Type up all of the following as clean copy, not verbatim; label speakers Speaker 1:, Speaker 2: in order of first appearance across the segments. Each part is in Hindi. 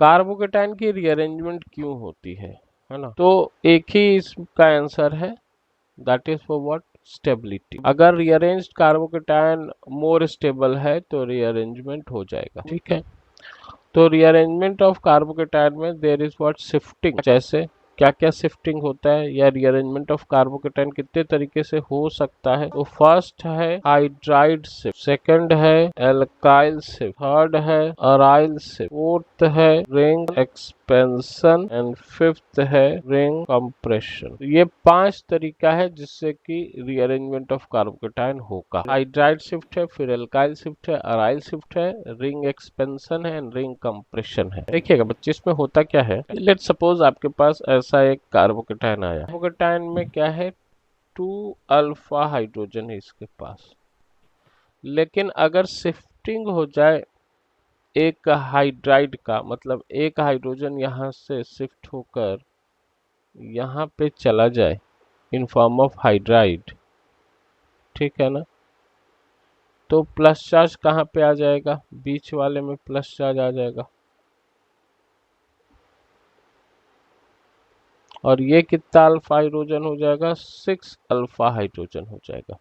Speaker 1: कार्बोकेटाइन की रीअरेंजमेंट क्यों होती है ना? तो एक ही इसका आंसर है, that is for what, stability. अगर रीअरेंज्ड कार्बोकेटाइन मोर स्टेबल है तो रीअरेंजमेंट हो जाएगा, ठीक है। तो रीअरेंजमेंट ऑफ कार्बोकेटाइन में देयर इज व्हाट, शिफ्टिंग। जैसे क्या क्या शिफ्टिंग होता है या रीअरेंजमेंट ऑफ कार्बोकेटाइन कितने तरीके से हो सकता है? तो फर्स्ट है हाइड्राइड शिफ्ट, सेकंड है एल्काइल शिफ्ट, थर्ड है अराइल शिफ्ट, फोर्थ है रिंग एक्सपेंशन एंड फिफ्थ है रिंग कंप्रेशन। ये 5 तरीका है जिससे कि रीअरेंजमेंट ऑफ कार्बोकेटाइन होगा। हाइड्राइड शिफ्ट है, फिर एल्काइल शिफ्ट है, अराइल शिफ्ट है, रिंग एक्सपेंशन है एंड रिंग कंप्रेशन है। देखिएगा बच्चे, इसमें होता क्या है, लेट सपोज आपके पास ऐसा एक कार्बोकेटाइन आया। कार्बोकेटाइन में क्या है, 2 अल्फा हाइड्रोजन है इसके पास, लेकिन अगर शिफ्टिंग हो जाए एक हाइड्राइड का, मतलब एक हाइड्रोजन यहां से शिफ्ट होकर यहाँ पे चला जाए इन फॉर्म ऑफ हाइड्राइड, ठीक है ना, तो प्लस चार्ज कहाँ पे आ जाएगा, बीच वाले में प्लस चार्ज आ जाएगा। और ये कितना अल्फा हाइड्रोजन हो जाएगा, 6 अल्फा हाइड्रोजन हो जाएगा।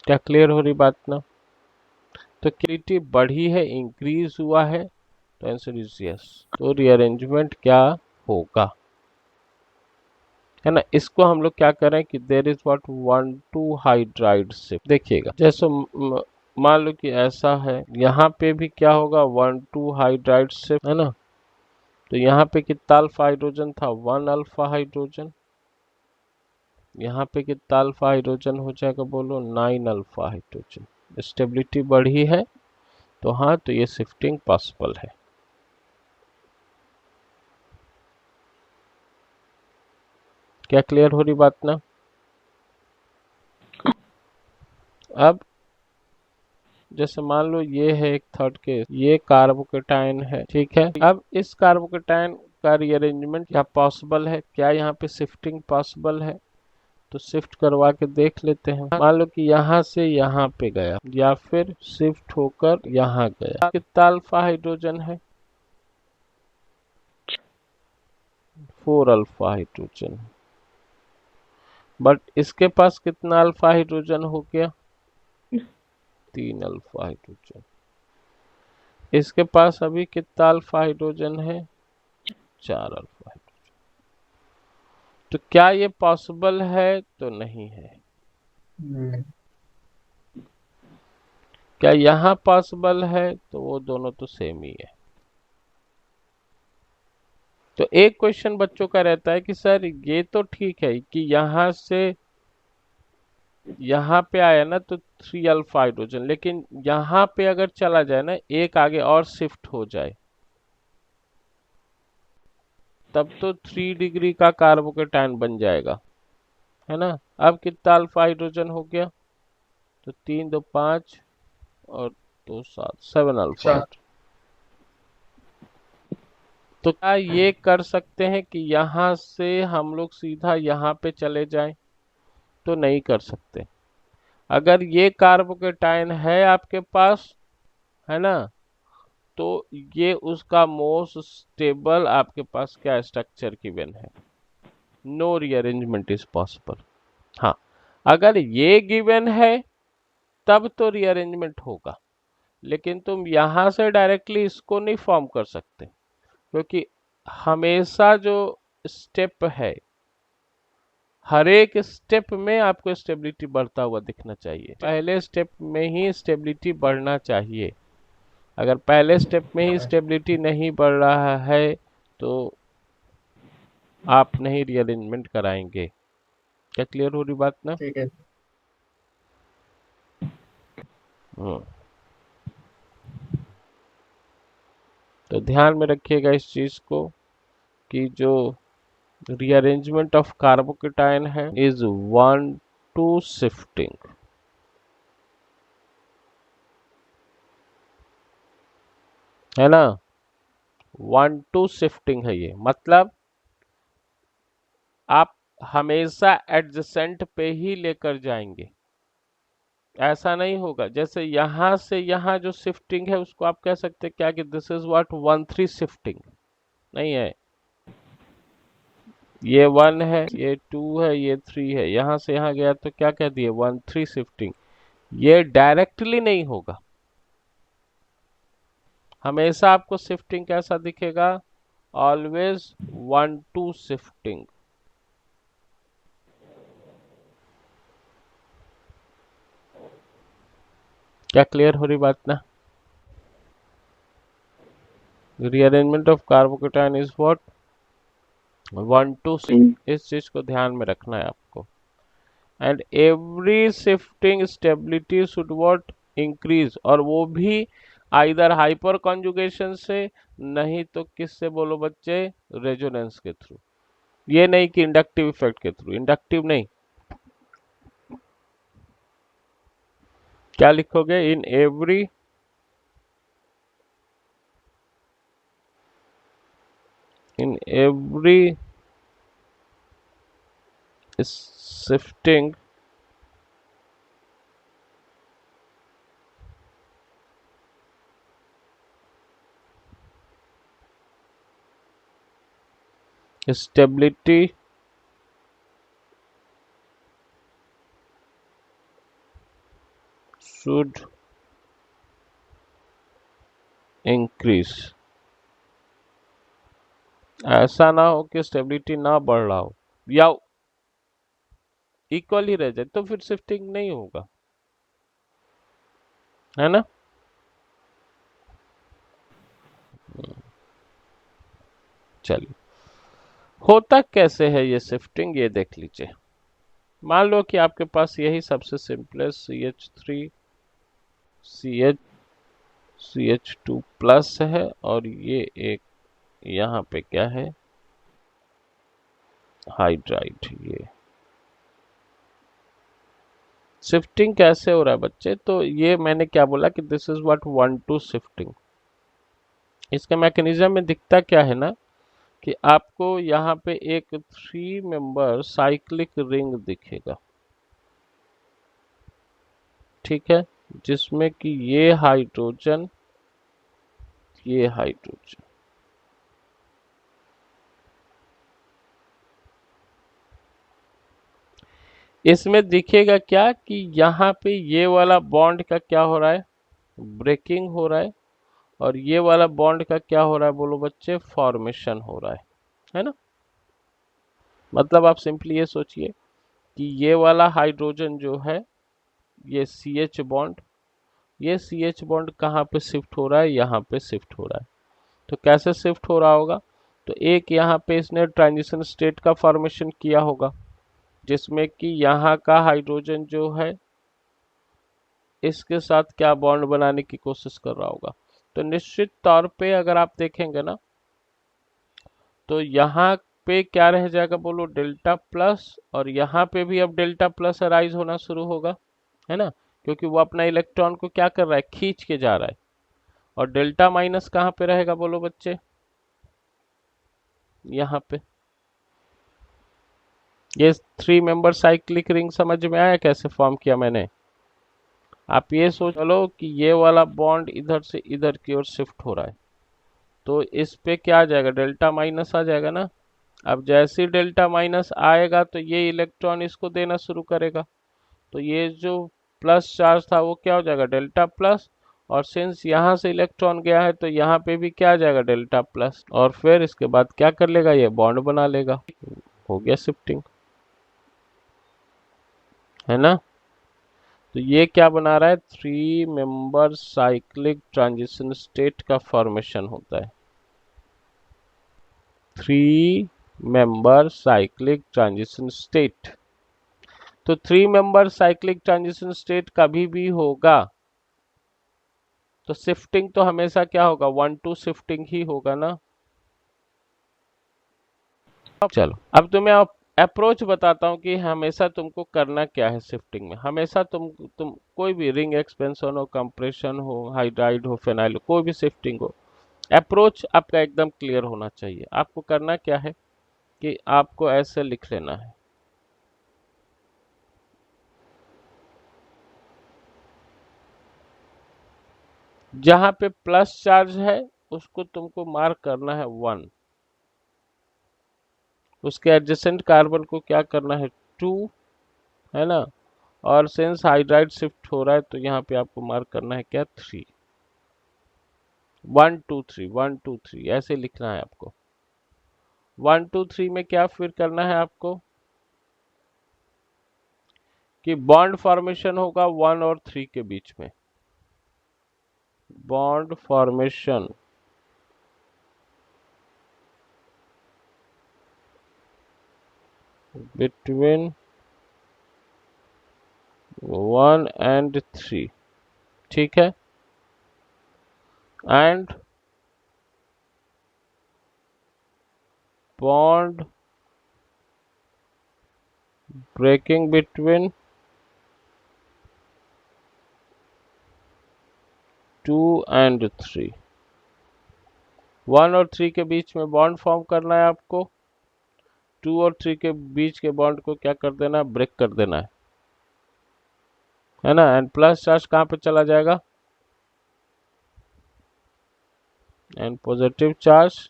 Speaker 1: क्या क्लियर हो रही बात ना? तो क्वालिटी बढ़ी है, इंक्रीज हुआ है, तो आंसर इज यस। तो रीअरेंजमेंट क्या होगा, है ना। इसको हम लोग क्या करें कि there is what 1,2 hydride shift. देखिएगा जैसे मान लो कि ऐसा है, यहाँ पे भी क्या होगा, 1,2 हाइड्राइड शिफ्ट, है ना। तो यहाँ पे कितना अल्फा हाइड्रोजन था, 1 अल्फा हाइड्रोजन। यहाँ पे कितना अल्फा हाइड्रोजन हो जाएगा, बोलो 9 अल्फा हाइड्रोजन। स्टेबिलिटी बढ़ी है, तो हाँ, तो ये शिफ्टिंग पॉसिबल है। क्या क्लियर हो रही बात ना? अब जैसे मान लो ये है एक थर्ड केस, ये कार्बोकेटाइन है, ठीक है। अब इस कार्बोकेटाइन का रीअरेंजमेंट क्या पॉसिबल है, क्या यहाँ पे शिफ्टिंग पॉसिबल है? तो शिफ्ट करवा के देख लेते हैं। मान लो कि यहाँ से यहाँ पे गया या फिर शिफ्ट होकर यहाँ गया, कितना अल्फा हाइड्रोजन है, 4 अल्फा हाइड्रोजन। बट इसके पास कितना अल्फा हाइड्रोजन हो गया, 3 अल्फा हाइड्रोजन। इसके पास अभी कितना अल्फा हाइड्रोजन है, 4 अल्फा हाइड्रोजन। तो क्या ये पॉसिबल है, तो नहीं है। क्या यहाँ पॉसिबल है, तो वो दोनों तो सेम ही है। तो एक क्वेश्चन बच्चों का रहता है कि सर ये तो ठीक है कि यहाँ से यहाँ पे आया ना तो 3 अल्फा हाइड्रोजन, लेकिन यहाँ पे अगर चला जाए ना, एक आगे और शिफ्ट हो जाए, तब तो 3 डिग्री का कार्बोकेटाइन बन जाएगा, है ना। अब कितना अल्फा हाइड्रोजन हो गया, तो 3 2 5 और 2 7, 7 अल्फा हाइड्रोजन। तो क्या ये कर सकते हैं कि यहाँ से हम लोग सीधा यहाँ पे चले जाएं? तो नहीं कर सकते। अगर ये कार्बोकेटाइन है आपके पास, है ना, तो ये उसका मोस्ट स्टेबल आपके पास क्या स्ट्रक्चर गिवन है, नो रीअरेंजमेंट इज पॉसिबल। हाँ, अगर ये गिवन है तब तो रीअरेंजमेंट होगा, लेकिन तुम यहां से डायरेक्टली इसको नहीं फॉर्म कर सकते, क्योंकि हमेशा जो स्टेप है, हर एक स्टेप में आपको स्टेबिलिटी बढ़ता हुआ दिखना चाहिए। पहले स्टेप में ही स्टेबिलिटी बढ़ना चाहिए। अगर पहले स्टेप में ही स्टेबिलिटी नहीं बढ़ रहा है तो आप नहीं रीअरेंजमेंट कराएंगे। क्या क्लियर हो रही बात ना?
Speaker 2: ठीक है।
Speaker 1: हम्म। तो ध्यान में रखिएगा इस चीज को कि जो रीअरेंजमेंट ऑफ कार्बोकेटाइन है इज 1,2 शिफ्टिंग, है ना। 1,2 शिफ्टिंग है ये, मतलब आप हमेशा एडजेसेंट पे ही लेकर जाएंगे। ऐसा नहीं होगा। जैसे यहां से यहां जो शिफ्टिंग है उसको आप कह सकते हैं क्या कि दिस इज व्हाट 1 3 शिफ्टिंग नहीं है। ये 1 है, ये 2 है, ये 3 है, यहां से यहां गया तो क्या कह दिए 1 3 शिफ्टिंग। ये डायरेक्टली नहीं होगा। हमेशा आपको शिफ्टिंग कैसा दिखेगा, ऑलवेज 1 2 शिफ्टिंग। क्या क्लियर हो रही बात ना? Rearrangement of carbocation is what 1 2। इस चीज को ध्यान में रखना है आपको। And every shifting stability should what increase, और वो भी आइदर हाइपर कॉन्जुगेशन से, नहीं तो किससे बोलो बच्चे, रेजोनेंस के थ्रू। ये नहीं कि इंडक्टिव इफेक्ट के थ्रू, इंडक्टिव नहीं। क्या लिखोगे, in every shifting stability should increase। ऐसा ना हो कि स्टेबिलिटी ना बढ़ रहा हो या इक्वल ही रह जाए, तो फिर शिफ्टिंग नहीं होगा, है ना। चलिए, होता कैसे है ये शिफ्टिंग, ये देख लीजिए। मान लो कि आपके पास यही सबसे सिंपलेस्ट CH3 CH2 प्लस है, और ये एक यहाँ पे क्या है, हाइड्राइड। ये शिफ्टिंग कैसे हो रहा है बच्चे, तो ये मैंने क्या बोला कि दिस इज व्हाट 1 2 शिफ्टिंग। इसके मैकेनिज्म में दिखता क्या है ना, कि आपको यहाँ पे एक 3 मेंबर साइक्लिक रिंग दिखेगा, ठीक है, जिसमें कि ये हाइड्रोजन, ये हाइड्रोजन, इसमें दिखेगा क्या कि यहाँ पे ये वाला बॉन्ड का क्या हो रहा है, ब्रेकिंग हो रहा है, और ये वाला बॉन्ड का क्या हो रहा है बोलो बच्चे, फॉर्मेशन हो रहा है ना। मतलब आप सिंपली ये सोचिए कि ये वाला हाइड्रोजन जो है, ये CH बॉन्ड, ये CH बॉन्ड कहाँ पे शिफ्ट हो रहा है, यहाँ पे शिफ्ट हो रहा है। तो कैसे शिफ्ट हो रहा होगा, तो एक यहाँ पे इसने ट्रांजिशन स्टेट का फॉर्मेशन किया होगा, जिसमें कि यहाँ का हाइड्रोजन जो है इसके साथ क्या बॉन्ड बनाने की कोशिश कर रहा होगा। तो निश्चित तौर पे अगर आप देखेंगे ना, तो यहाँ पे क्या रह जाएगा बोलो, डेल्टा प्लस, और यहाँ पे भी अब डेल्टा प्लस अराइज होना शुरू होगा, है ना, क्योंकि वो अपना इलेक्ट्रॉन को क्या कर रहा है, खींच के जा रहा है। और डेल्टा माइनस कहाँ पे रहेगा बोलो बच्चे, यहाँ पे। ये 3 मेंबर साइक्लिक रिंग समझ में आया कैसे फॉर्म किया मैंने। आप ये सोच लो कि ये वाला बॉन्ड इधर से इधर की ओर शिफ्ट हो रहा है, तो इस पे क्या आ जाएगा, डेल्टा माइनस आ जाएगा ना। अब जैसे ही डेल्टा माइनस आएगा तो ये इलेक्ट्रॉन इसको देना शुरू करेगा, तो ये जो प्लस चार्ज था वो क्या हो जाएगा, डेल्टा प्लस। और सिंस यहाँ से इलेक्ट्रॉन गया है तो यहाँ पे भी क्या आ जाएगा, डेल्टा प्लस, और फिर इसके बाद क्या कर लेगा, ये बॉन्ड बना लेगा। हो गया शिफ्टिंग, है ना। तो ये क्या बना रहा है, 3 मेंबर साइक्लिक ट्रांजिशन स्टेट का फॉर्मेशन होता है। 3 मेंबर साइक्लिक ट्रांजिशन स्टेट। तो 3 मेंबर साइक्लिक ट्रांजिशन स्टेट कभी भी होगा तो शिफ्टिंग तो हमेशा क्या होगा, 1 2 शिफ्टिंग ही होगा ना। चलो अब तुम्हें अप्रोच बताता हूँ कि हमेशा तुमको करना क्या है शिफ्टिंग में। हमेशा तुम कोई भी रिंग एक्सपेंशन हो, कंप्रेशन हो, हाइड्राइड हो, फेनाइल हो, कोई भी शिफ्टिंग हो, अप्रोच आपका एकदम क्लियर होना चाहिए। आपको करना क्या है कि आपको ऐसे लिख लेना है, जहां पे प्लस चार्ज है उसको तुमको मार्क करना है 1, उसके एडजेसेंट कार्बन को क्या करना है 2, है ना। और सिंस हाइड्राइड शिफ्ट हो रहा है तो यहाँ पे आपको मार्क करना है क्या 3, 1 2 3 1 2 3 ऐसे लिखना है आपको। 1 2 3 में क्या फिर करना है आपको कि बॉन्ड फॉर्मेशन होगा 1 और 3 के बीच में, बॉन्ड फॉर्मेशन बिटवीन 1 एंड 3, ठीक है। And bond breaking between 2 and 3, 1 और 3 के बीच में बॉन्ड फॉर्म करना है आपको, 2 और 3 के बीच के बॉन्ड को क्या कर देना है ब्रेक कर देना है ना। एंड प्लस चार्ज कहाँ पे चला जाएगा, and positive charge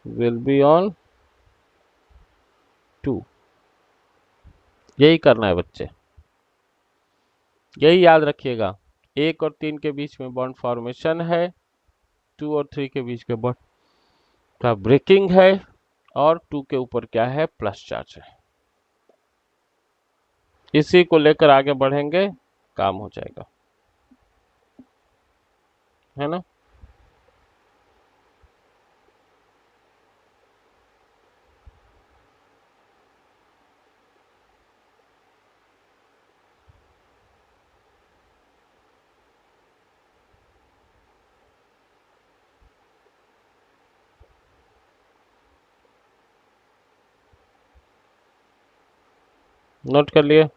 Speaker 1: will be on 2। यही करना है बच्चे, यही याद रखिएगा। 1 और 3 के बीच में बॉन्ड फॉर्मेशन है, 2 और 3 के बीच के बॉन्ड का ब्रेकिंग है, और 2 के ऊपर क्या है प्लस चार्ज है। इसी को लेकर आगे बढ़ेंगे, काम हो जाएगा, है ना। नोट कर लिए।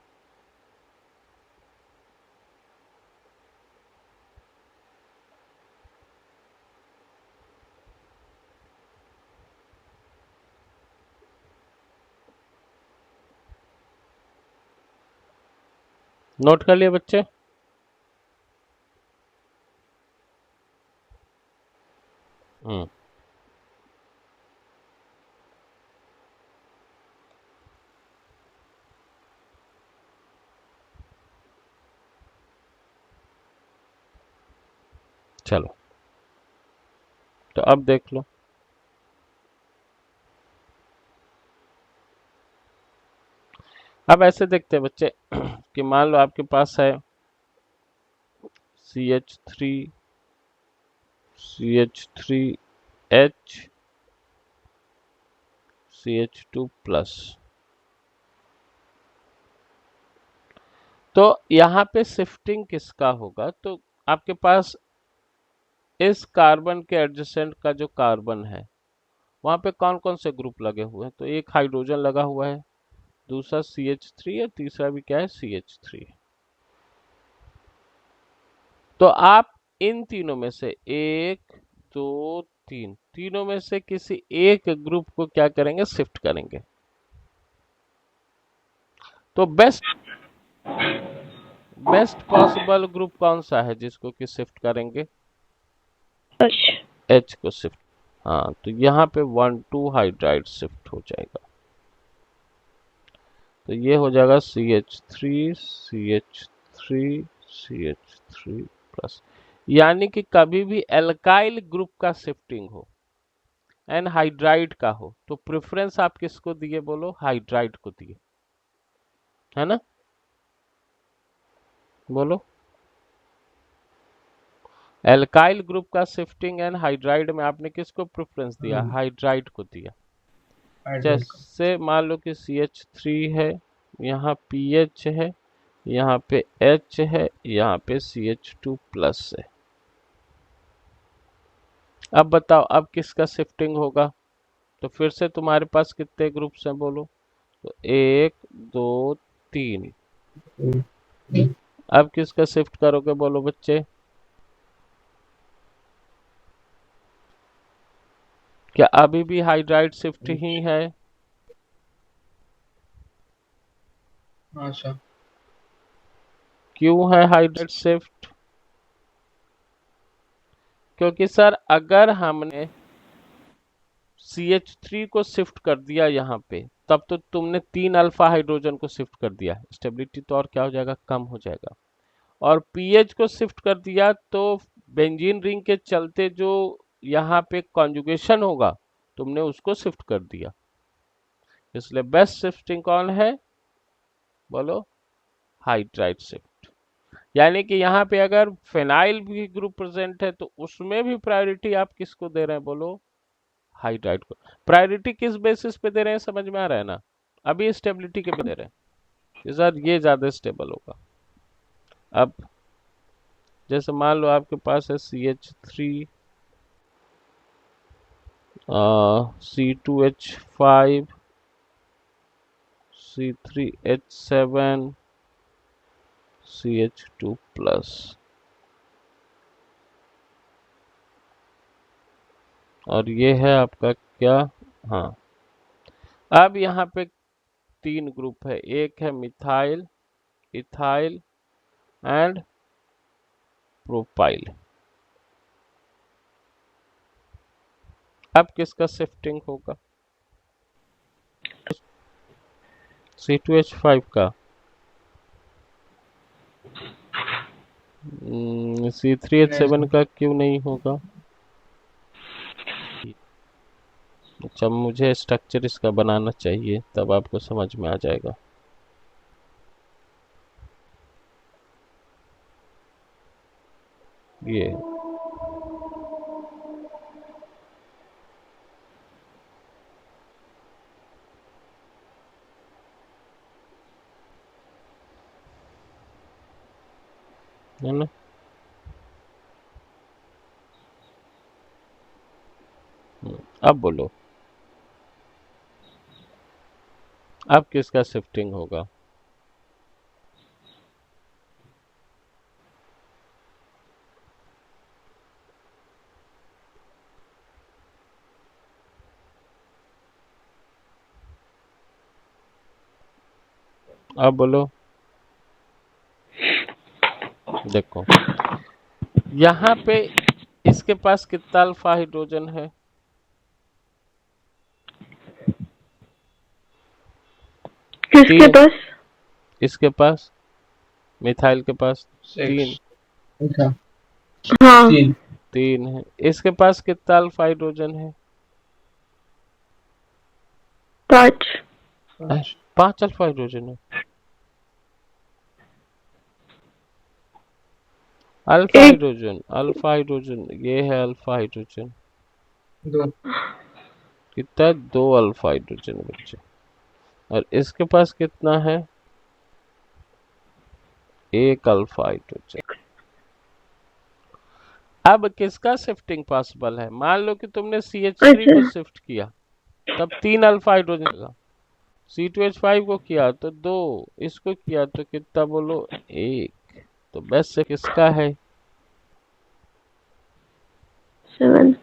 Speaker 1: नोट कर लिए बच्चे। हम्म, चलो तो अब देख लो। अब ऐसे देखते हैं बच्चे कि मान लो आपके पास है CH3 CH3H CH2 प्लस। तो यहाँ पे शिफ्टिंग किसका होगा, तो आपके पास इस कार्बन के एडजेसेंट का जो कार्बन है वहां पे कौन कौन से ग्रुप लगे हुए हैं, तो एक हाइड्रोजन लगा हुआ है, दूसरा CH3 है, तीसरा भी क्या है CH3। तो आप इन तीनों में से 1 2 3 तीनों में से किसी एक ग्रुप को क्या करेंगे शिफ्ट करेंगे। तो बेस्ट पॉसिबल ग्रुप कौन सा है जिसको कि शिफ्ट करेंगे, H को शिफ्ट। हाँ तो यहाँ पे 1 2 हाइड्राइड शिफ्ट हो जाएगा, तो ये हो जाएगा CH3 CH3 CH3 प्लस। यानी कि कभी भी एल्काइल ग्रुप का शिफ्टिंग हो एंड हाइड्राइड का हो तो प्रेफरेंस आप किसको दिए बोलो, हाइड्राइड को दिए, है ना। बोलो, एल्काइल ग्रुप का शिफ्टिंग एंड हाइड्राइड में आपने किसको प्रेफरेंस दिया, हाइड्राइड को दिया।
Speaker 2: हाइड्राइड का।
Speaker 1: जैसे मान लो कि CH3 है, यहाँ PH है, यहाँ पे H है, यहाँ पे CH2 प्लस है। अब बताओ अब किसका शिफ्टिंग होगा, तो फिर से तुम्हारे पास कितने ग्रुप्स हैं बोलो, तो 1 2 3। अब किसका शिफ्ट करोगे बोलो बच्चे, क्या अभी भी हाइड्राइड शिफ्ट ही है,
Speaker 2: अच्छा।
Speaker 1: क्यों है हाइड्राइड शिफ्ट? क्योंकि सर अगर हमने CH3 को शिफ्ट कर दिया यहाँ पे, तब तो तुमने 3 अल्फा हाइड्रोजन को शिफ्ट कर दिया, स्टेबिलिटी तो और क्या हो जाएगा, कम हो जाएगा। और पीएच को शिफ्ट कर दिया तो बेंजीन रिंग के चलते जो यहाँ पे कॉन्जुगेशन होगा, तुमने उसको शिफ्ट कर दिया। इसलिए बेस्ट शिफ्टिंग कौन है, बोलो, हाइड्राइड शिफ्ट। यानी कि यहाँ पे अगर फेनाइल भी ग्रुप प्रेजेंट है तो उसमें भी प्रायोरिटी आप किसको दे रहे हैं, बोलो, हाइड्राइड को। प्रायोरिटी किस बेसिस पे दे रहे हैं, समझ में आ रहा है ना? अभी स्टेबिलिटी के भी दे रहे हैं कि सर ये ज्यादा स्टेबल होगा। अब जैसे मान लो आपके पास है CH3, C2H5, C3H7, CH2 plus, और ये है आपका क्या, हाँ। अब यहाँ पे 3 ग्रुप है, एक है मिथाइल, इथाइल एंड प्रोपाइल। अब किसका शिफ्टिंग होगा, C2H5 का। C3H7 का क्यों नहीं होगा? अच्छा, मुझे स्ट्रक्चर इसका बनाना चाहिए, तब आपको समझ में आ जाएगा। ये है ना, अब बोलो, अब किसका शिफ्टिंग होगा? अब बोलो, देखो यहाँ पे इसके पास कितना अल्फा हाइड्रोजन है,
Speaker 3: किसके
Speaker 1: 3।
Speaker 3: पास?
Speaker 1: इसके पास, मिथाइल के पास 3,
Speaker 2: 6। अच्छा।
Speaker 3: हाँ
Speaker 2: 3।
Speaker 1: 3 है। इसके पास कितना अल्फा हाइड्रोजन है?
Speaker 3: 5।
Speaker 2: 5।
Speaker 1: 5 अल्फा हाइड्रोजन है। अल्फा
Speaker 3: एक
Speaker 1: हाइड्रोजन, अल्फा हाइड्रोजन, ये है अल्फा हाइड्रोजन।
Speaker 2: 2।
Speaker 1: कितना है, 2 अल्फा हाइड्रोजन बच्चे। और इसके पास कितना है, 1 अल्फा हाइड्रोजन। अब किसका शिफ्टिंग पॉसिबल है, मान लो कि तुमने CH3
Speaker 3: अच्छा
Speaker 1: को शिफ्ट किया, तब 3 अल्फा हाइड्रोजन लगा। C2H5 को किया तो 2, इसको किया तो कितना, बोलो, 1। तो बेस्ट शिफ्ट किसका है?
Speaker 3: 7।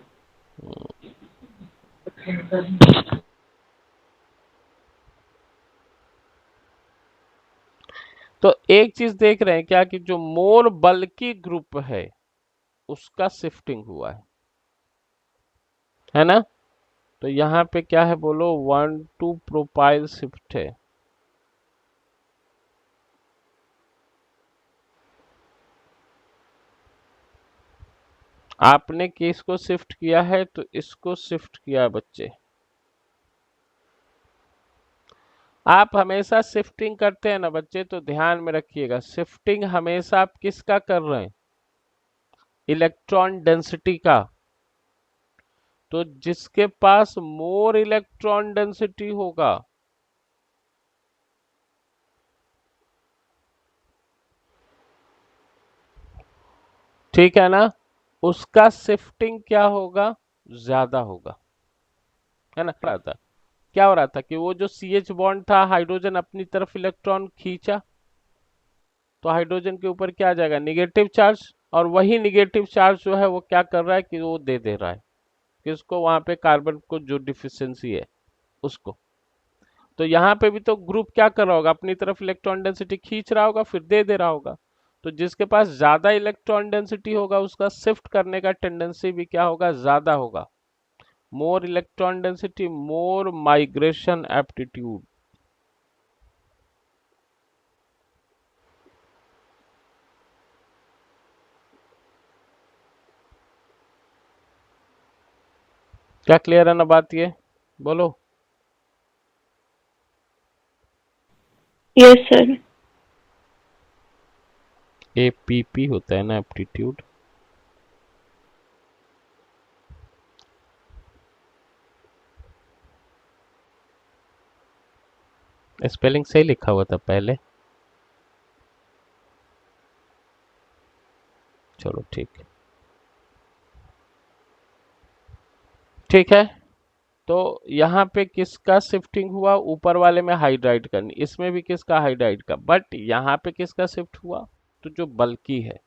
Speaker 1: तो एक चीज देख रहे हैं क्या, कि जो मोर बल्कि ग्रुप है उसका शिफ्टिंग हुआ है ना? तो यहाँ पे क्या है, बोलो, 1 2 प्रोपाइल शिफ्ट है। आपने किसको शिफ्ट किया है, तो इसको शिफ्ट किया बच्चे। आप हमेशा शिफ्टिंग करते हैं ना बच्चे, तो ध्यान में रखिएगा, शिफ्टिंग हमेशा आप किसका कर रहे हैं, इलेक्ट्रॉन डेंसिटी का। तो जिसके पास मोर इलेक्ट्रॉन डेंसिटी होगा, ठीक है ना, उसका शिफ्टिंग क्या होगा, ज्यादा होगा, है ना? क्या हो रहा था कि वो जो CH बॉन्ड था, हाइड्रोजन अपनी तरफ इलेक्ट्रॉन खींचा, तो हाइड्रोजन के ऊपर क्या आ जाएगा, निगेटिव चार्ज। और वही निगेटिव चार्ज जो है वो क्या कर रहा है कि वो दे दे रहा है किसको, वहां पे कार्बन को जो डिफिशियंसी है उसको। तो यहाँ पे भी तो ग्रुप क्या कर रहा होगा, अपनी तरफ इलेक्ट्रॉन डेंसिटी खींच रहा होगा, फिर दे रहा होगा। तो जिसके पास ज्यादा इलेक्ट्रॉन डेंसिटी होगा उसका शिफ्ट करने का टेंडेंसी भी क्या होगा, ज्यादा होगा। मोर इलेक्ट्रॉन डेंसिटी मोर माइग्रेशन एप्टीट्यूड। क्या क्लियर है ना बात, ये बोलो।
Speaker 3: Yes, sir.
Speaker 1: एपीपी होता है ना, एप्टीट्यूड। स्पेलिंग सही लिखा हुआ था पहले। चलो ठीक ठीक है। तो यहाँ पे किसका शिफ्टिंग हुआ, ऊपर वाले में हाइड्राइड करनी, इसमें भी किसका, हाइड्राइड का, बट यहाँ पे किसका शिफ्ट हुआ, तो जो बल्कि है।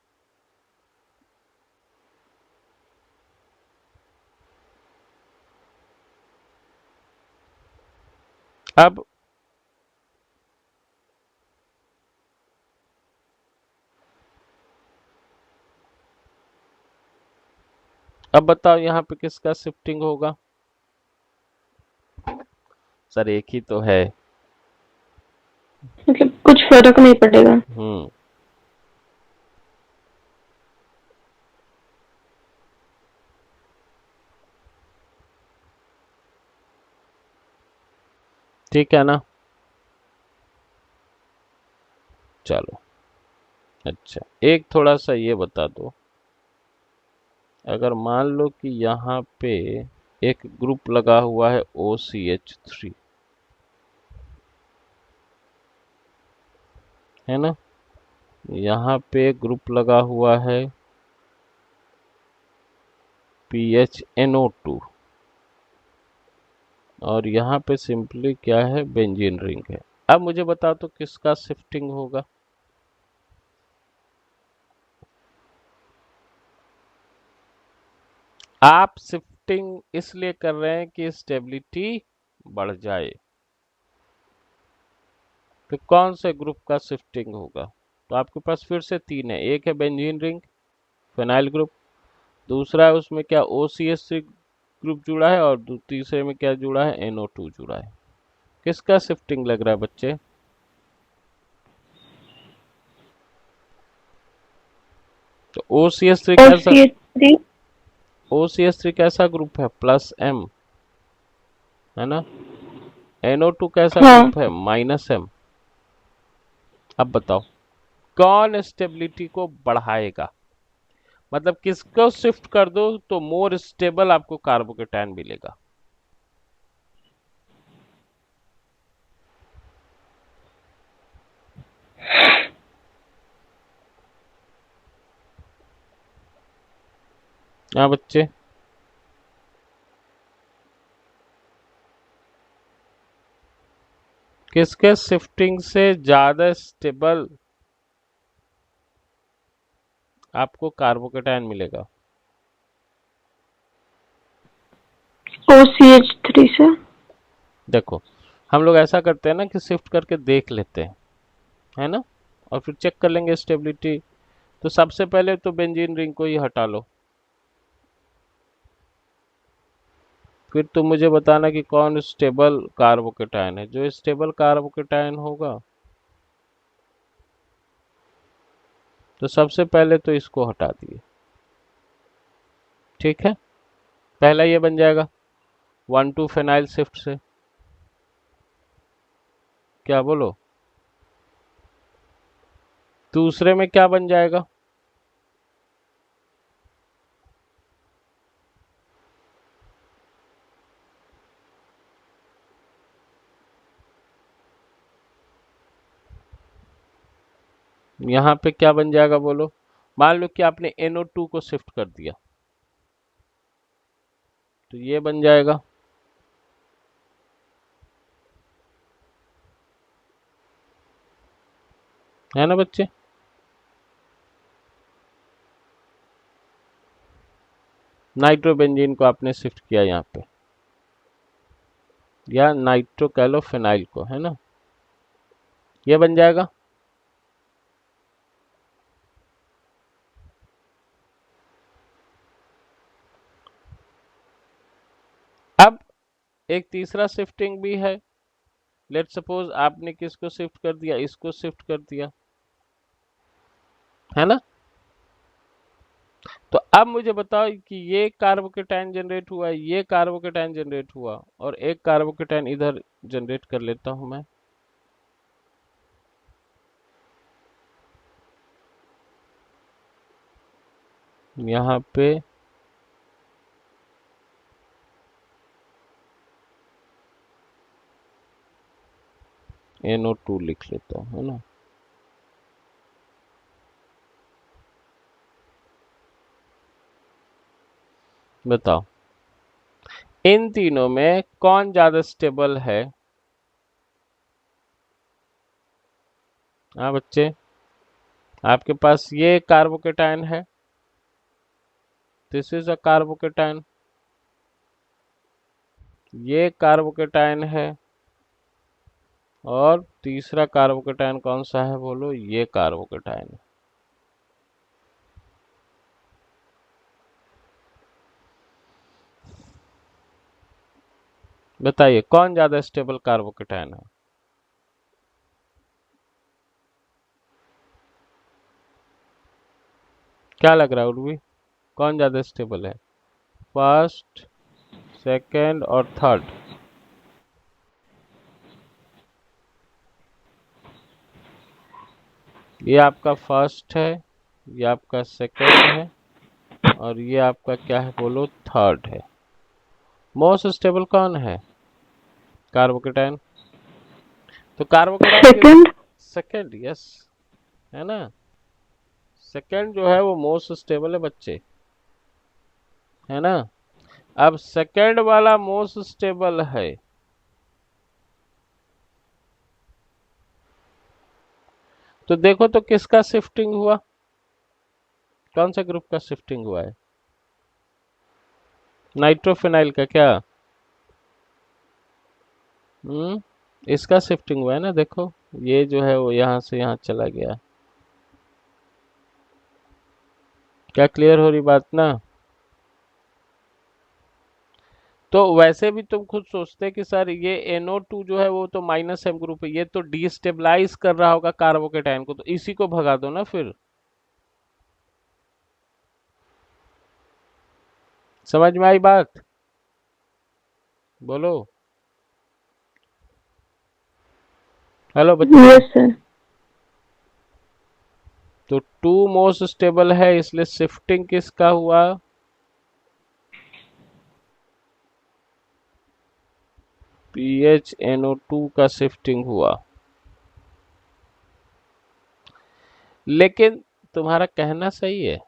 Speaker 1: अब बताओ यहाँ पे किसका शिफ्टिंग होगा। सर एक ही तो है।
Speaker 3: मतलब कुछ फर्क नहीं पड़ेगा।
Speaker 1: ठीक है ना। चलो अच्छा, एक थोड़ा सा ये बता दो, अगर मान लो कि यहाँ पे एक ग्रुप लगा हुआ है OCH3, है ना, यहाँ पे ग्रुप लगा हुआ है PHNO2, और यहाँ पे सिंपली क्या है, बेंजीन रिंग है। अब मुझे बताओ तो किसका शिफ्टिंग होगा। आप शिफ्टिंग इसलिए कर रहे हैं कि स्टेबिलिटी बढ़ जाए। तो कौन से ग्रुप का शिफ्टिंग होगा, तो आपके पास फिर से तीन है, एक है बेंजीन रिंग फिनाइल ग्रुप, दूसरा है उसमें क्या OCH3 ग्रुप जुड़ा है, और तीसरे में क्या जुड़ा है, NO2 जुड़ा है। किसका शिफ्टिंग लग रहा है बच्चे। तो OCH3
Speaker 3: और
Speaker 1: कैसा,
Speaker 3: CH3
Speaker 1: OCH3 कैसा ग्रुप है, +M, है ना। NO2 कैसा
Speaker 3: हाँ,
Speaker 1: ग्रुप है, -M। अब बताओ कौन स्टेबिलिटी को बढ़ाएगा, मतलब किसको शिफ्ट कर दो तो मोर स्टेबल आपको कार्बोकेटायन मिलेगा। हाँ बच्चे, किसके शिफ्टिंग से ज्यादा स्टेबल आपको कार्बोकेटायन मिलेगा।
Speaker 3: OCH3 से।
Speaker 1: देखो हम लोग ऐसा करते हैं ना कि शिफ्ट करके देख लेते हैं, है ना, और फिर चेक कर लेंगे स्टेबिलिटी। तो सबसे पहले तो बेंजीन रिंग को ही हटा लो, फिर तुम मुझे बताना कि कौन स्टेबल कार्बोकेटायन है। जो स्टेबल कार्बोकेटायन होगा तो सबसे पहले तो इसको हटा दिए, ठीक है। पहला ये बन जाएगा 1,2 फेनाइल शिफ्ट से, क्या बोलो। दूसरे में क्या बन जाएगा, यहाँ पे क्या बन जाएगा बोलो। मान लो कि आपने NO2 को शिफ्ट कर दिया, तो ये बन जाएगा, है ना बच्चे। नाइट्रोबेंजीन को आपने शिफ्ट किया यहाँ पे, या नाइट्रोक्लोफेनाइल को, है ना, ये बन जाएगा। अब एक तीसरा शिफ्टिंग भी है। लेट सपोज आपने किसको शिफ्ट कर दिया, इसको शिफ्ट कर दिया, है ना। तो अब मुझे बताओ कि ये कार्बोकेटाइन जनरेट हुआ, ये कार्बोकेटाइन जनरेट हुआ, और एक कार्बोकेटाइन इधर जनरेट कर लेता हूं मैं। यहाँ पे NO2 लिख लेता हूं, है ना। बताओ इन तीनों में कौन ज्यादा स्टेबल है। हाँ बच्चे, आपके पास ये कार्बोकेटाइन है, दिस इज अ कार्बोकेटाइन, ये कार्बोकेटाइन है, और तीसरा कार्बोकेटाइन कौन सा है बोलो, ये कार्बोकेटाइन है। बताइए कौन ज्यादा स्टेबल कार्बोकेटाइन है। क्या लग रहा है उर्वी, कौन ज्यादा स्टेबल है, फर्स्ट, सेकंड और थर्ड। ये आपका फर्स्ट है, ये आपका सेकंड है, और ये आपका क्या है बोलो, थर्ड है। मोस्ट स्टेबल कौन है, कार्बोकेटाइन। तो कार्बोकेटाइन
Speaker 3: सेकंड।
Speaker 1: सेकंड, यस, है ना। सेकंड जो है वो मोस्ट स्टेबल है बच्चे, है ना। अब सेकंड वाला मोस्ट स्टेबल है, तो देखो तो किसका शिफ्टिंग हुआ, कौन सा ग्रुप का शिफ्टिंग हुआ है, नाइट्रोफिनाइल का क्या। इसका शिफ्टिंग हुआ है ना, देखो ये जो है वो यहां से यहां चला गया। क्या क्लियर हो रही बात ना। तो वैसे भी तुम खुद सोचते कि सर ये NO2 जो है वो तो -M ग्रुप है, ये तो डिस्टेबलाइज कर रहा होगा कार्बोकेटाइन को, तो इसी को भगा दो ना फिर। समझ में आई बात, बोलो। हेलो बच्चे।
Speaker 3: Yes sir.
Speaker 1: तो 2 मोस्ट स्टेबल है, इसलिए शिफ्टिंग किसका हुआ, PHNO2 का शिफ्टिंग हुआ। लेकिन तुम्हारा कहना सही है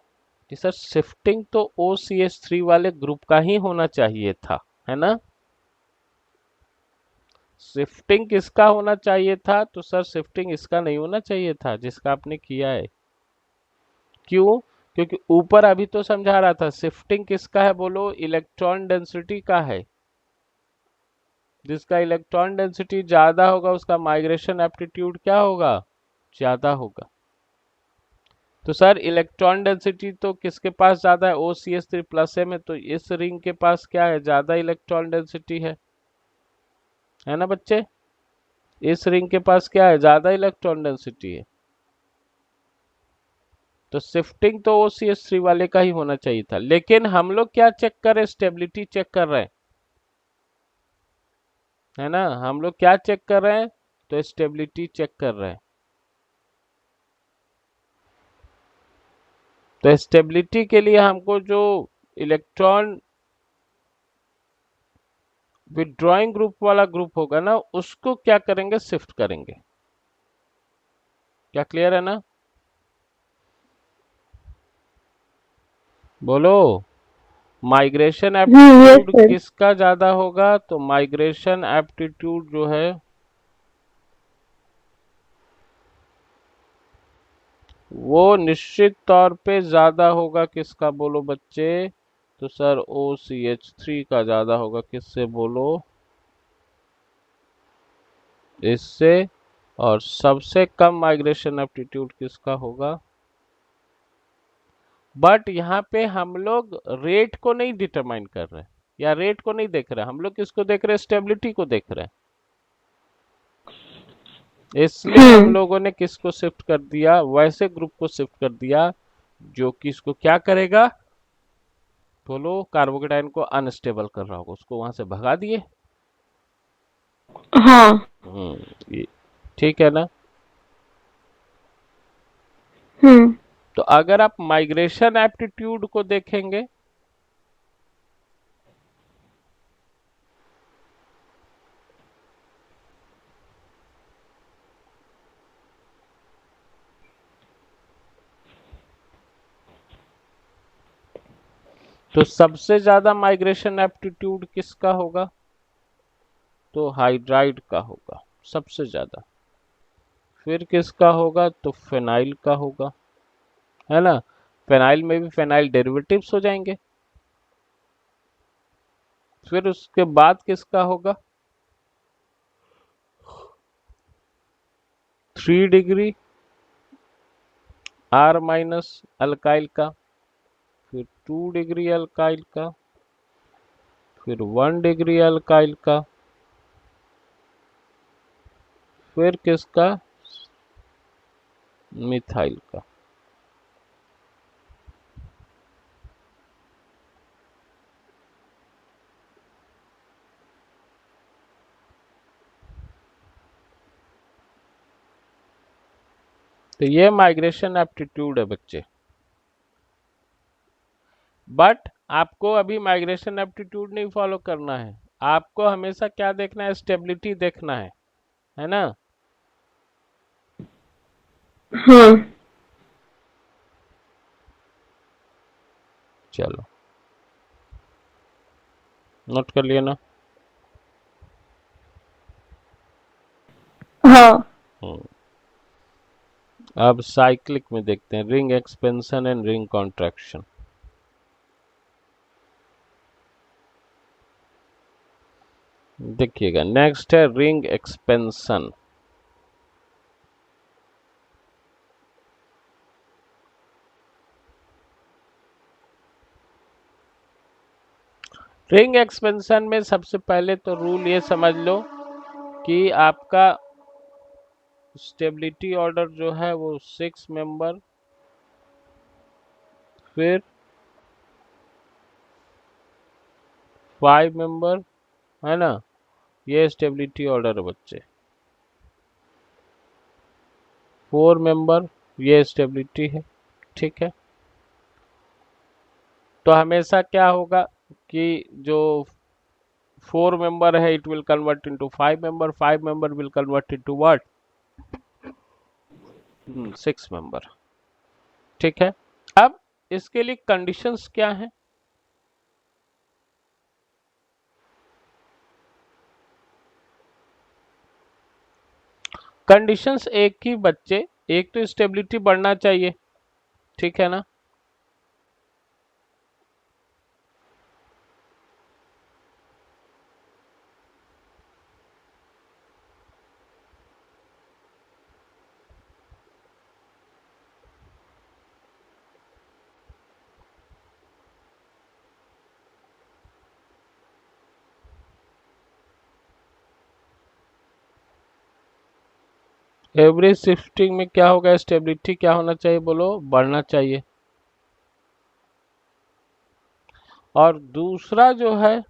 Speaker 1: कि सर शिफ्टिंग तो OCH3 वाले ग्रुप का ही होना चाहिए था, है ना। शिफ्टिंग किसका होना चाहिए था, तो सर शिफ्टिंग इसका नहीं होना चाहिए था जिसका आपने किया है। क्यों, क्योंकि ऊपर अभी तो समझा रहा था शिफ्टिंग किसका है बोलो, इलेक्ट्रॉन डेंसिटी का है। जिसका इलेक्ट्रॉन डेंसिटी ज्यादा होगा उसका माइग्रेशन एप्टीट्यूड क्या होगा, ज्यादा होगा। तो सर इलेक्ट्रॉन डेंसिटी तो किसके पास ज्यादा है, OCH3+ में, तो इस रिंग के पास क्या है, ज्यादा इलेक्ट्रॉन डेंसिटी है ना बच्चे। इस रिंग के पास क्या है, ज्यादा इलेक्ट्रॉन डेंसिटी है। तो शिफ्टिंग तो OCH3 वाले का ही होना चाहिए था, लेकिन हम लोग क्या चेक कर रहे हैं, स्टेबिलिटी चेक कर रहे हैं, है ना। हम लोग क्या चेक कर रहे हैं, तो स्टेबिलिटी चेक कर रहे हैं। तो स्टेबिलिटी के लिए हमको जो इलेक्ट्रॉन विड्रॉइंग ग्रुप वाला ग्रुप होगा ना, उसको क्या करेंगे, शिफ्ट करेंगे। क्या क्लियर है ना, बोलो। Migration
Speaker 3: yes
Speaker 1: aptitude
Speaker 3: sir.
Speaker 1: किसका ज्यादा होगा, तो माइग्रेशन एप्टीट्यूड जो है वो निश्चित तौर पे ज्यादा होगा किसका बोलो बच्चे, तो सर OCH3 का ज्यादा होगा, किससे बोलो, इससे, और सबसे कम माइग्रेशन एप्टीट्यूड किसका होगा। बट यहाँ पे हम लोग रेट को नहीं डिटरमाइन कर रहे, या रेट को नहीं देख रहे, हम लोग किसको देख रहे हैं, स्टेबिलिटी को देख रहे हैं। इसलिए हम लोगों ने किसको शिफ्ट कर दिया, वैसे ग्रुप को शिफ्ट कर दिया जो कि इसको क्या करेगा, बोलो, कार्बोकेटाइन को अनस्टेबल कर रहा होगा, उसको वहां से भगा दिए।
Speaker 3: हाँ।
Speaker 1: ये ठीक है ना। तो अगर आप माइग्रेशन एप्टीट्यूड को देखेंगे, तो सबसे ज्यादा माइग्रेशन एप्टीट्यूड किसका होगा, तो हाइड्राइड का होगा सबसे ज्यादा। फिर किसका होगा, तो फेनाइल का होगा, है ना। फेनाइल में भी फेनाइल डेरिवेटिव्स हो जाएंगे। फिर उसके बाद किसका होगा, 3 डिग्री R माइनस अल्काइल का, फिर 2 डिग्री अल्काइल का, फिर 1 डिग्री अल्काइल का, फिर किसका, मिथाइल का। तो ये माइग्रेशन एप्टीट्यूड है बच्चे। बट आपको अभी माइग्रेशन एप्टीट्यूड नहीं फॉलो करना है, आपको हमेशा क्या देखना है, स्टेबिलिटी देखना है ना।
Speaker 3: हाँ।
Speaker 1: चलो, नोट कर लिया ना।
Speaker 3: हाँ।
Speaker 1: अब साइक्लिक में देखते हैं, ring expansion and ring contraction. देखिएगा, नेक्स्ट है रिंग एक्सपेंशन। रिंग एक्सपेंशन में सबसे पहले तो रूल ये समझ लो कि आपका स्टेबिलिटी ऑर्डर जो है वो 6 मेंबर, फिर 5 मेंबर, है ना। ये स्टेबिलिटी ऑर्डर है बच्चे। 4 मेंबर, ये स्टेबिलिटी है, ठीक है। तो हमेशा क्या होगा कि जो 4 मेंबर है, it will convert into 5 member, 5 member will convert into what, 6 member, ठीक है। अब इसके लिए कंडीशंस क्या है, कंडीशंस एक ही बच्चे, एक तो स्टेबिलिटी बढ़ना चाहिए, ठीक है ना। एवरेज शिफ्टिंग में क्या होगा, स्टेबिलिटी क्या होना चाहिए, बोलो, बढ़ना चाहिए। और दूसरा जो है,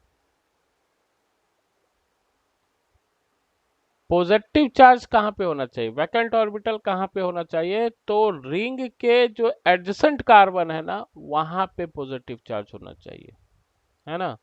Speaker 1: पॉजिटिव चार्ज कहाँ पे होना चाहिए, वैकेंट ऑर्बिटल कहाँ पे होना चाहिए, तो रिंग के जो एडजेसेंट कार्बन है ना, वहां पे पॉजिटिव चार्ज होना चाहिए, है ना।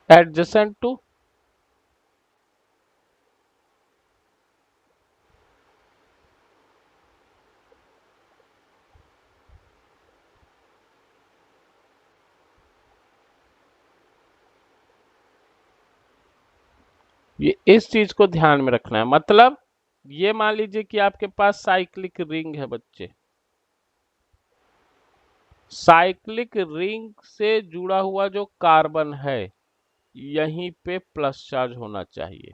Speaker 1: एडजेसेंट टू, ये इस चीज को ध्यान में रखना है। मतलब ये मान लीजिए कि आपके पास साइक्लिक रिंग है बच्चे, साइक्लिक रिंग से जुड़ा हुआ जो कार्बन है यहीं पे प्लस चार्ज होना चाहिए।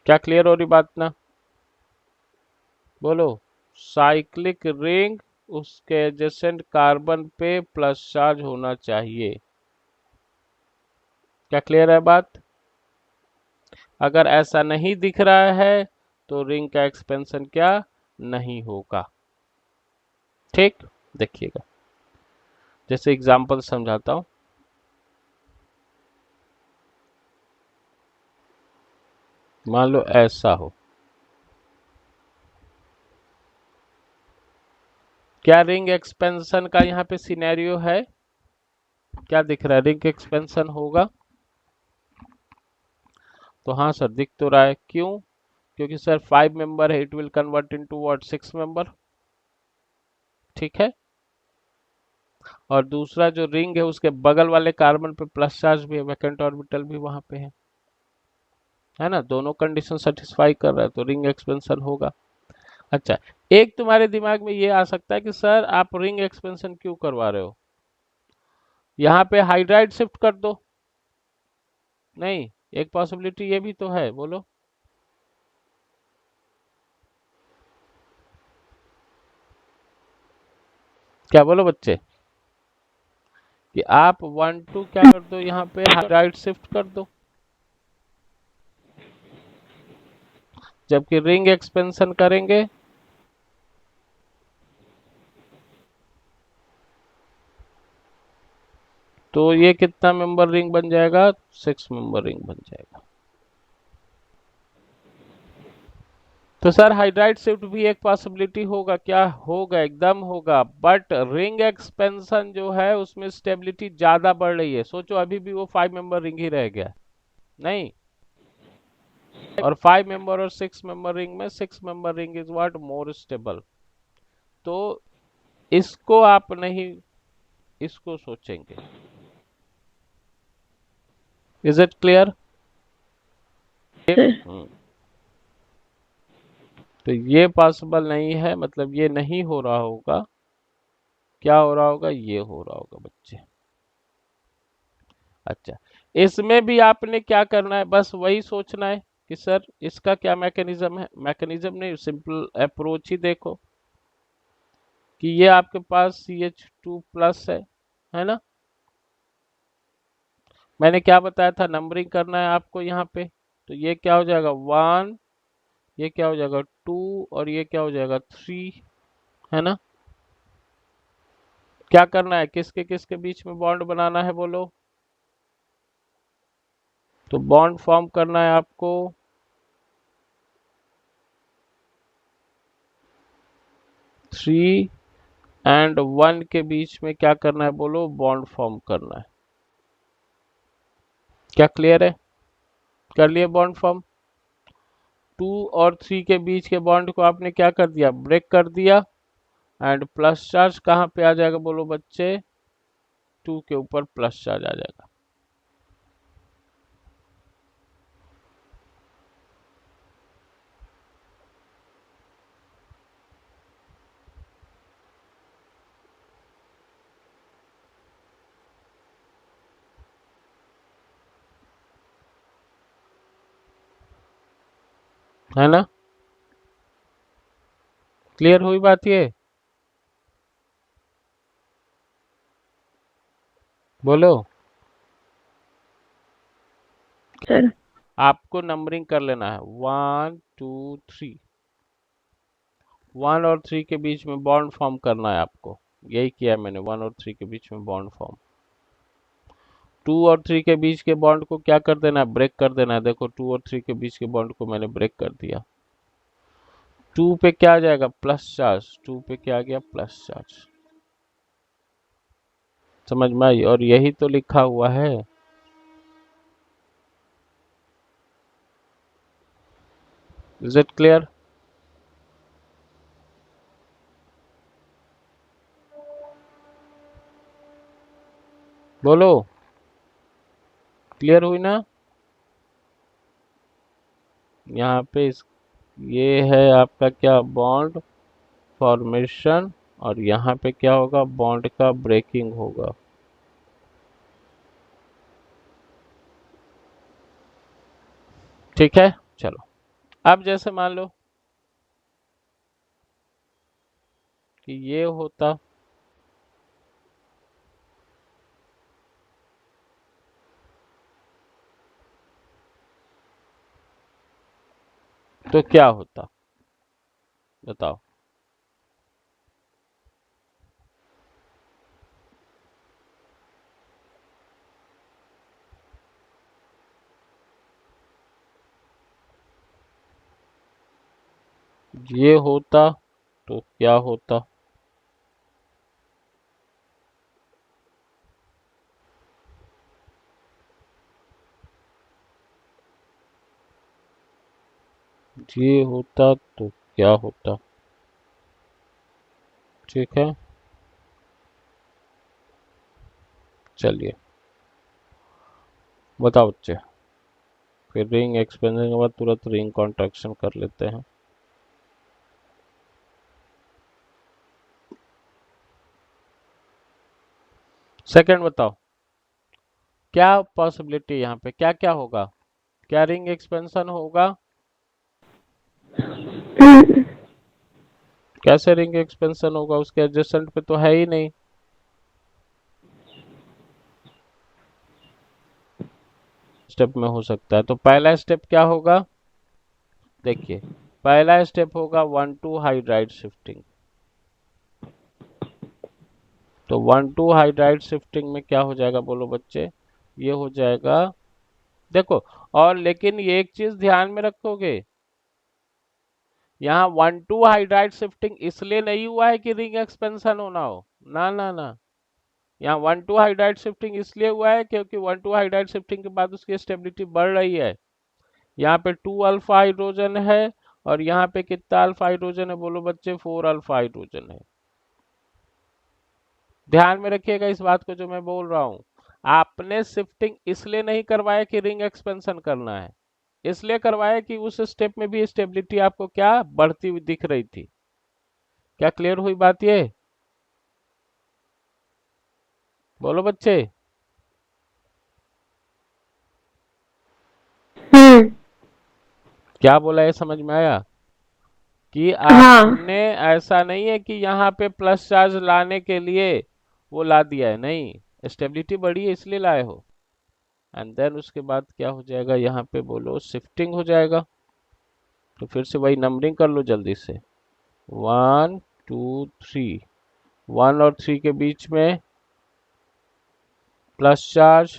Speaker 1: क्या क्लियर हो रही बात ना? बोलो। साइक्लिक रिंग, उसके एडजेसेंट कार्बन पे प्लस चार्ज होना चाहिए। क्या क्लियर है बात? अगर ऐसा नहीं दिख रहा है तो रिंग का एक्सपेंशन क्या नहीं होगा। ठीक, देखिएगा जैसे एग्जांपल समझाता हूं। मान लो ऐसा हो, क्या रिंग एक्सपेंशन का यहाँ पे सिनेरियो है? क्या दिख रहा है? रिंग एक्सपेंशन होगा? तो हाँ सर दिख तो रहा है। क्यों? क्योंकि सर 5 मेंबर है, it will convert into what 6 member. ठीक है। और दूसरा जो रिंग है उसके बगल वाले कार्बन पे प्लस चार्ज भी है, वैकेंट ऑर्बिटल भी वहां पे है ना? दोनों कंडीशन सेटिस्फाई कर रहा है तो रिंग एक्सपेंशन होगा। अच्छा, एक तुम्हारे दिमाग में ये आ सकता है कि सर आप रिंग एक्सपेंशन क्यों करवा रहे हो, यहाँ पे हाइड्राइड शिफ्ट कर दो। नहीं, एक पॉसिबिलिटी ये भी तो है। बोलो। क्या बोलो बच्चे? कि आप 1 2 क्या कर दो, यहाँ पे हाइड्राइड शिफ्ट कर दो, जबकि रिंग एक्सपेंशन करेंगे तो ये कितना मेंबर रिंग बन जाएगा? 6 मेंबर रिंग बन जाएगा। तो सर हाइड्राइड शिफ्ट भी एक पॉसिबिलिटी होगा। क्या होगा? एकदम होगा। बट रिंग एक्सपेंशन जो है उसमें स्टेबिलिटी ज्यादा बढ़ रही है। सोचो अभी भी वो 5 मेंबर रिंग ही रह गया। नहीं, और 5 मेंबर और 6 मेंबर रिंग में 6 member ring is what more stable. तो इसको आप नहीं, इसको सोचेंगे। Is it clear?
Speaker 3: सर।
Speaker 1: तो ये पॉसिबल नहीं है, मतलब ये नहीं हो रहा होगा। क्या हो रहा होगा? ये हो रहा होगा बच्चे। अच्छा, इसमें भी आपने क्या करना है, बस वही सोचना है कि सर इसका क्या मैकेनिज्म है। मैकेनिज्म नहीं, सिंपल अप्रोच ही देखो कि ये आपके पास CH2 प्लस है ना? मैंने क्या बताया था, नंबरिंग करना है आपको यहाँ पे। तो ये क्या हो जाएगा 1, ये क्या हो जाएगा 2, और ये क्या हो जाएगा 3, है ना? क्या करना है, किसके किसके बीच में बॉन्ड बनाना है बोलो? तो बॉन्ड फॉर्म करना है आपको 3 एंड 1 के बीच में। क्या करना है बोलो? बॉन्ड फॉर्म करना है। क्या क्लियर है? कर लिए बॉन्ड फॉर्म। 2 और 3 के बीच के बॉन्ड को आपने क्या कर दिया? ब्रेक कर दिया। एंड प्लस चार्ज कहाँ पे आ जाएगा बोलो बच्चे? 2 के ऊपर प्लस चार्ज आ जाएगा। है ना? क्लियर हुई बात ये? बोलो।
Speaker 3: सर।
Speaker 1: आपको नंबरिंग कर लेना है 1 2 3। 1 और 3 के बीच में बॉन्ड फॉर्म करना है आपको। यही किया है मैंने, 1 और 3 के बीच में बॉन्ड फॉर्म। 2 और 3 के बीच के बॉन्ड को क्या कर देना है? ब्रेक कर देना है। देखो 2 और 3 के बीच के बॉन्ड को मैंने ब्रेक कर दिया। 2 पे क्या आ जाएगा? Plus charge. 2 पे क्या आ गया? Plus charge. समझ में आई? और यही तो लिखा हुआ है। Is it clear? बोलो। क्लियर हुई ना? यहाँ पे ये है आपका क्या, बॉन्ड फॉर्मेशन, और यहाँ पे क्या होगा, बॉन्ड का ब्रेकिंग होगा। ठीक है, चलो अब जैसे मान लो कि ये होता, तो क्या होता बताओ। ये होता तो क्या होता? ये होता तो क्या होता? ठीक है, चलिए बताओ बच्चे। फिर रिंग एक्सपेंशन के बाद तुरंत रिंग कॉन्ट्रैक्शन कर लेते हैं। सेकंड बताओ, क्या पॉसिबिलिटी यहाँ पे क्या क्या होगा? क्या रिंग एक्सपेंशन होगा? कैसे रिंग एक्सपेंशन होगा? उसके एडजेसेंट पे तो है ही नहीं। स्टेप में हो सकता है, तो पहला स्टेप क्या होगा? देखिए, पहला स्टेप होगा 1,2 हाइड्राइड शिफ्टिंग। तो 1,2 हाइड्राइड शिफ्टिंग में क्या हो जाएगा बोलो बच्चे? ये हो जाएगा, देखो, और लेकिन ये एक चीज ध्यान में रखोगे, यहाँ 1,2 हाइड्राइड शिफ्टिंग इसलिए नहीं हुआ है कि रिंग एक्सपेंशन होना हो, ना ना ना। यहाँ 1,2 हाइड्राइड शिफ्टिंग इसलिए हुआ है क्योंकि 1,2 हाइड्राइड शिफ्टिंग के बाद उसकी स्टेबिलिटी बढ़ रही है। यहाँ पे 2 अल्फा हाइड्रोजन है, और यहाँ पे कितना अल्फा हाइड्रोजन है बोलो बच्चे? 4 अल्फा हाइड्रोजन है। ध्यान में रखिएगा इस बात को जो मैं बोल रहा हूँ। आपने शिफ्टिंग इसलिए नहीं करवाया कि रिंग एक्सपेंशन करना है, इसलिए करवाया कि उस स्टेप में भी स्टेबिलिटी आपको क्या बढ़ती हुई दिख रही थी। क्या क्लियर हुई बात ये? बोलो बच्चे।
Speaker 3: हम्म।
Speaker 1: क्या बोला, ये समझ में आया? कि
Speaker 3: हाँ।
Speaker 1: आपने ऐसा नहीं है कि यहाँ पे प्लस चार्ज लाने के लिए वो ला दिया है, नहीं, स्टेबिलिटी बढ़ी है इसलिए लाए हो। एंड देन उसके बाद क्या हो जाएगा, यहाँ पे बोलो शिफ्टिंग हो जाएगा। तो फिर से वही नंबरिंग कर लो जल्दी से, 1 2 3, 1 और 3 के बीच में प्लस चार्ज,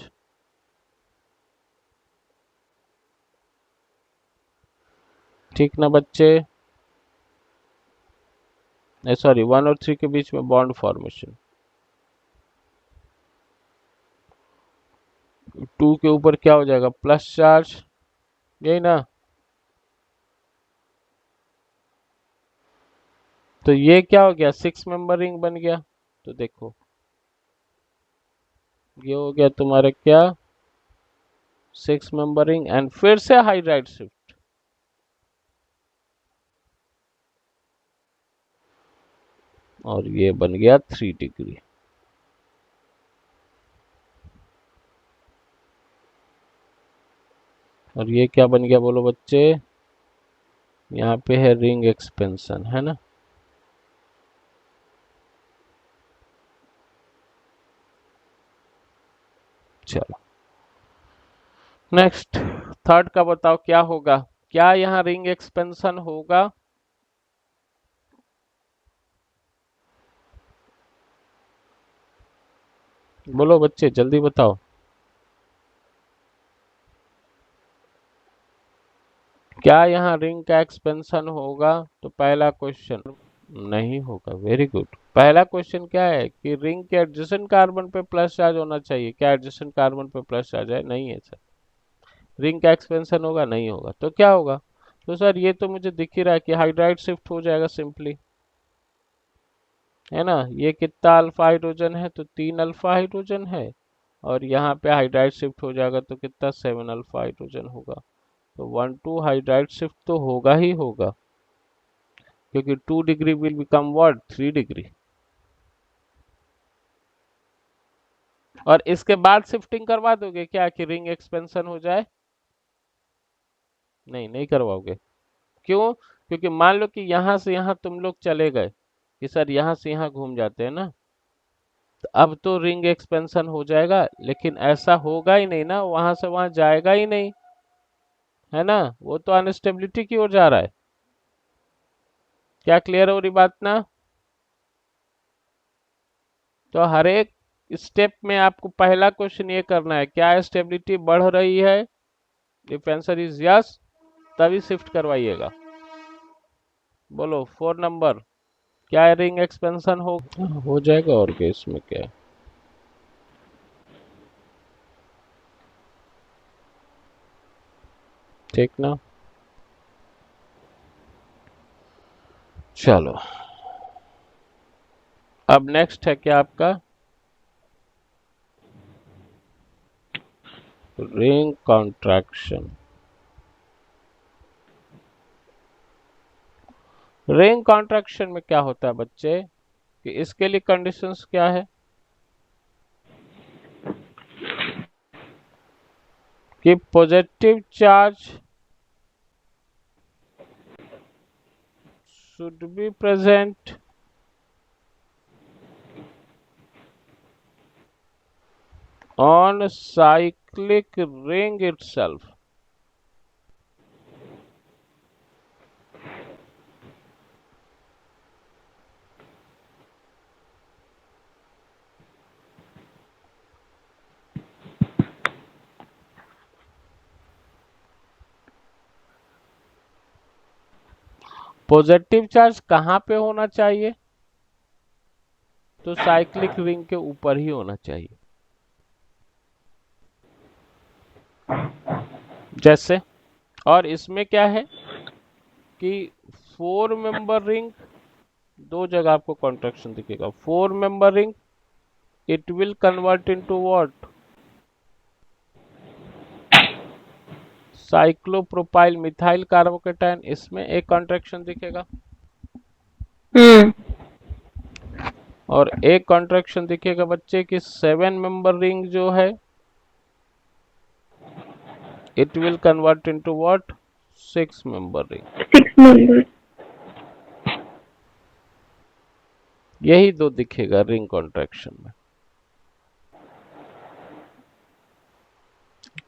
Speaker 1: ठीक ना बच्चे? सॉरी, 1 और 3 के बीच में बॉन्ड फॉर्मेशन, 2 के ऊपर क्या हो जाएगा, प्लस चार्ज, यही ना? तो ये क्या हो गया, 6 मेंबर रिंग बन गया। तो देखो, ये हो गया तुम्हारे क्या, 6 मेंबर रिंग, एंड फिर से हाइड्राइड शिफ्ट। और ये बन गया 3 डिग्री। और ये क्या बन गया बोलो बच्चे? यहाँ पे है रिंग एक्सपेंशन, है ना? चलो नेक्स्ट, थर्ड का बताओ क्या होगा? क्या यहाँ रिंग एक्सपेंशन होगा? बोलो बच्चे जल्दी बताओ। क्या यहाँ रिंग का एक्सपेंशन होगा? तो पहला क्वेश्चन नहीं होगा। Very good. पहला क्वेश्चन क्या है कि रिंग के एडजेसेंट कार्बन पे प्लस चार्ज होना चाहिए। क्या एडजेसेंट कार्बन पे प्लस चार्ज है? नहीं है सर। रिंग का एक्सपेंशन होगा? नहीं होगा। तो क्या होगा? तो सर ये तो मुझे दिख ही रहा है कि हाइड्राइड शिफ्ट हो जाएगा सिंपली, है ना? ये कितना अल्फा हाइड्रोजन है? तो 3 अल्फा हाइड्रोजन है। और यहाँ पे हाइड्राइड शिफ्ट हो जाएगा तो कितना 7 अल्फा हाइड्रोजन होगा। तो 1 2 हाइड्राइड शिफ्ट तो होगा ही होगा, क्योंकि 2 degree will become what 3 degree. और इसके बाद शिफ्टिंग करवा दोगे क्या कि रिंग एक्सपेंशन हो जाए? नहीं, नहीं करवाओगे। क्यों? क्योंकि मान लो कि यहाँ से यहाँ तुम लोग चले गए कि सर यहाँ से यहाँ घूम जाते हैं ना, तो अब तो रिंग एक्सपेंशन हो जाएगा, लेकिन ऐसा होगा ही नहीं ना, वहां से वहां जाएगा ही नहीं, है ना, वो तो अनस्टेबिलिटी की ओर जा रहा है। क्या क्लियर हो रही बात ना? तो हर एक स्टेप में आपको पहला क्वेश्चन ये करना है, क्या स्टेबिलिटी बढ़ रही है? इफ आंसर इज यस, तभी शिफ्ट करवाइएगा। बोलो 4 नंबर, क्या रिंग एक्सपेंशन हो जाएगा, और क्या इसमें क्या है। ठीक ना? चलो, अब नेक्स्ट है क्या आपका रिंग कॉन्ट्रैक्शन। रिंग कॉन्ट्रैक्शन में क्या होता है बच्चे कि इसके लिए कंडीशंस क्या है कि positive charge should be present on cyclic ring itself. Positive charge कहाँ पे होना चाहिए? तो साइक्लिक रिंग के ऊपर ही होना चाहिए। जैसे, और इसमें क्या है कि 4 मेंबर रिंग, दो जगह आपको कॉन्ट्रैक्शन दिखेगा। 4 member ring it will convert into what cyclopropyl methyl carbocation, इसमें एक कॉन्ट्रैक्शन दिखेगा और एक कॉन्ट्रैक्शन दिखेगा बच्चे की 7 मेंबर रिंग जो है it will convert into what 6 member ring.
Speaker 3: 6 member.
Speaker 1: यही दो दिखेगा रिंग कॉन्ट्रैक्शन में।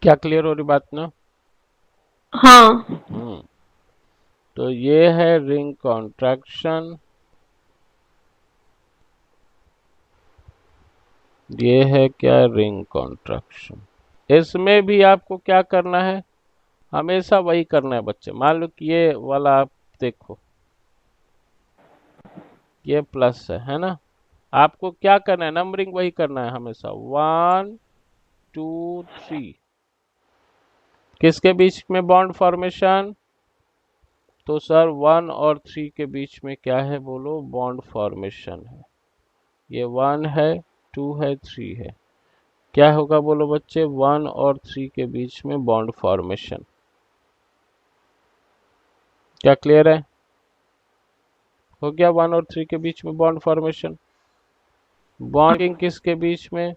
Speaker 1: क्या क्लियर हो रही बात ना?
Speaker 3: हाँ।
Speaker 1: तो ये है रिंग कॉन्ट्रैक्शन, ये है क्या रिंग कॉन्ट्रैक्शन। इसमें भी आपको क्या करना है, हमेशा वही करना है बच्चे। मान लो कि ये वाला आप देखो, ये प्लस है ना, आपको क्या करना है, नंबरिंग वही करना है हमेशा 1 2 3। किसके बीच में बॉन्ड फॉर्मेशन? तो सर 1 और 3 के बीच में क्या है बोलो, बॉन्ड फॉर्मेशन है। ये 1 है, 2 है, 3 है। क्या होगा बोलो बच्चे, 1 और 3 के बीच में बॉन्ड फॉर्मेशन। क्या क्लियर है? हो गया 1 और 3 के बीच में बॉन्ड फॉर्मेशन। बॉन्डिंग किसके बीच में?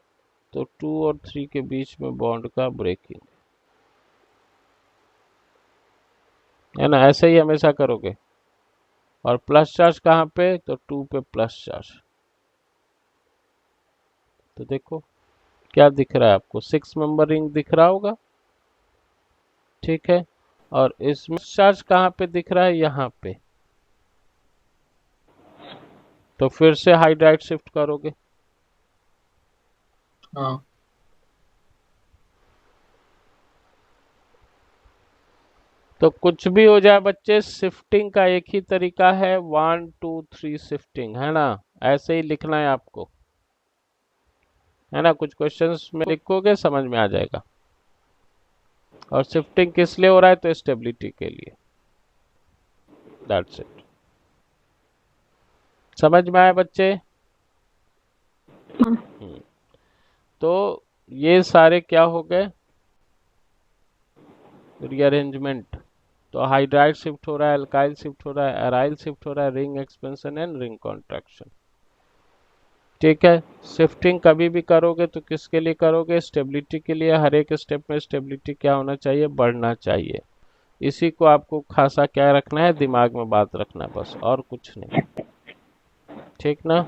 Speaker 1: तो 2 और 3 के बीच में बॉन्ड का ब्रेकिंग, है ना, ऐसे ही हमेशा करोगे। और प्लस चार्ज कहाँ पे? तो 2 पे प्लस चार्ज। तो देखो क्या दिख रहा है आपको, 6 मेंबर रिंग दिख रहा होगा, ठीक है। और इसमें चार्ज कहाँ पे दिख रहा है? यहाँ पे। तो फिर से हाइड्राइड शिफ्ट करोगे।
Speaker 2: हाँ।
Speaker 1: तो कुछ भी हो जाए बच्चे, शिफ्टिंग का एक ही तरीका है, 1 2 3 शिफ्टिंग, है ना, ऐसे ही लिखना है आपको, है ना। कुछ क्वेश्चंस में लिखोगे समझ में आ जाएगा। और शिफ्टिंग किस लिए हो रहा है? तो स्टेबिलिटी के लिए। That's it. समझ में आया बच्चे?
Speaker 3: हाँ।
Speaker 1: तो ये सारे क्या हो गए, रीअरेंजमेंट। तो हाइड्राइड शिफ्ट हो रहा है, अल्काइल शिफ्ट हो रहा है, एराइल शिफ्ट हो रहा है, ring expansion and ring contraction. ठीक है। शिफ्टिंग कभी भी करोगे तो किसके लिए करोगे, स्टेबिलिटी के लिए। हर एक स्टेप में स्टेबिलिटी क्या होना चाहिए, बढ़ना चाहिए। इसी को आपको खासा क्या रखना है, दिमाग में बात रखना है बस, और कुछ नहीं। ठीक ना।